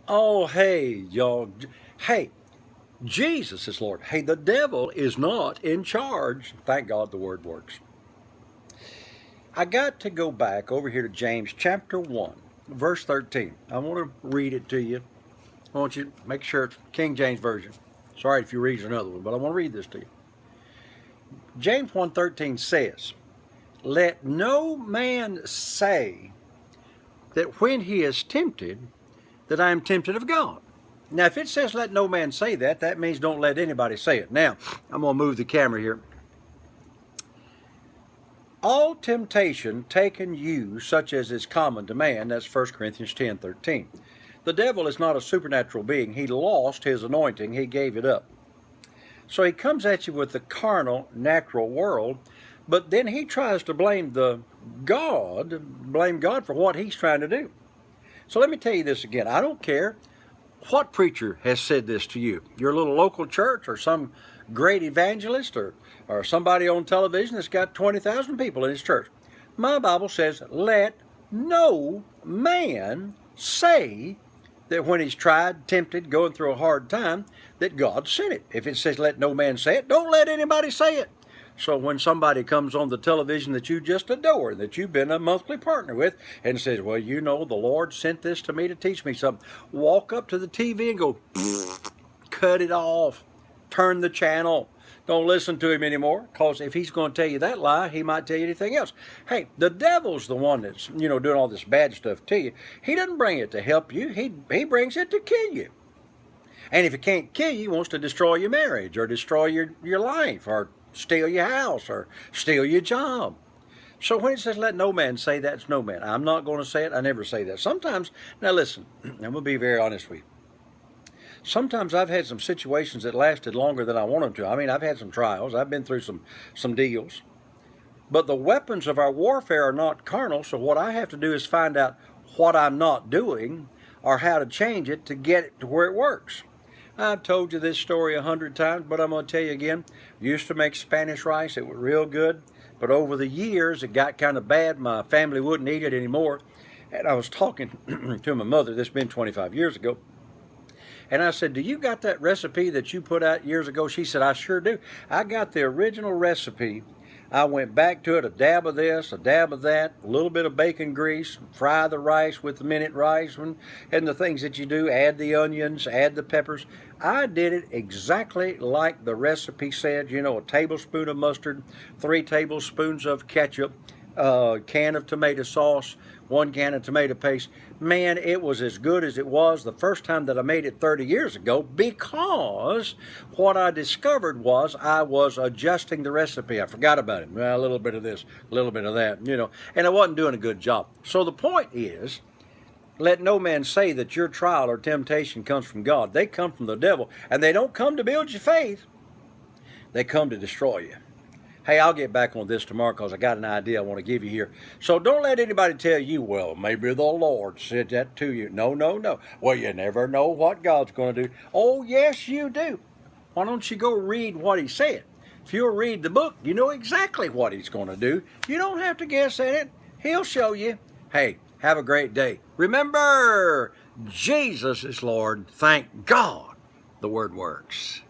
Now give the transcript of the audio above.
Oh, hey, y'all. Hey, Jesus is Lord. Hey, the devil is not in charge. Thank God the word works. I got to go back over here to James chapter 1, verse 13. I want to read it to you. I want you to make sure it's King James Version. Sorry if you read another one, but I want to read this to you. James 1:13 says, "Let no man say that when he is tempted, that I am tempted of God." Now, if it says let no man say that, that means don't let anybody say it. Now, I'm going to move the camera here. All temptation taken you, such as is common to man, that's 1 Corinthians 10:13. The devil is not a supernatural being. He lost his anointing. He gave it up. So he comes at you with the carnal, natural world, but then he tries to blame God for what he's trying to do. So let me tell you this again. I don't care what preacher has said this to you, your little local church or some great evangelist or somebody on television that's got 20,000 people in his church. My Bible says, let no man say that when he's tried, tempted, going through a hard time, that God sent it. If it says let no man say it, don't let anybody say it. So when somebody comes on the television that you just adore, that you've been a monthly partner with, and says, well, you know, the Lord sent this to me to teach me something, walk up to the TV and go, cut it off, turn the channel. Don't listen to him anymore, because if he's going to tell you that lie, he might tell you anything else. Hey, the devil's the one that's, doing all this bad stuff to you. He doesn't bring it to help you. He brings it to kill you. And if he can't kill you, he wants to destroy your marriage or destroy your life or steal your house or steal your job. So when it says let no man say that, it's no man. I'm not going to say it. I never say that. Sometimes, now listen, I'm going to be very honest with you. Sometimes I've had some situations that lasted longer than I wanted to. I mean, I've had some trials. I've been through some deals. But the weapons of our warfare are not carnal, so what I have to do is find out what I'm not doing or how to change it to get it to where it works. I've told you this story 100 times, but I'm going to tell you again. Used to make Spanish rice. It was real good. But over the years, it got kind of bad. My family wouldn't eat it anymore. And I was talking to my mother. This has been 25 years ago. And I said, do you got that recipe that you put out years ago? She said, I sure do. I got the original recipe. I went back to it, a dab of this, a dab of that, a little bit of bacon grease, fry the rice with the minute rice and the things that you do, add the onions, add the peppers. I did it exactly like the recipe said, a tablespoon of mustard, 3 tablespoons of ketchup, a can of tomato sauce, 1 can of tomato paste. Man, it was as good as it was the first time that I made it 30 years ago, because what I discovered was I was adjusting the recipe. I forgot about it. Well, a little bit of this, a little bit of that, and I wasn't doing a good job. So the point is, let no man say that your trial or temptation comes from God. They come from the devil, and they don't come to build your faith. They come to destroy you. Hey, I'll get back on this tomorrow because I got an idea I want to give you here. So don't let anybody tell you, well, maybe the Lord said that to you. No, no, no. Well, you never know what God's going to do. Oh, yes, you do. Why don't you go read what he said? If you'll read the book, you know exactly what he's going to do. You don't have to guess at it. He'll show you. Hey, have a great day. Remember, Jesus is Lord. Thank God the word works.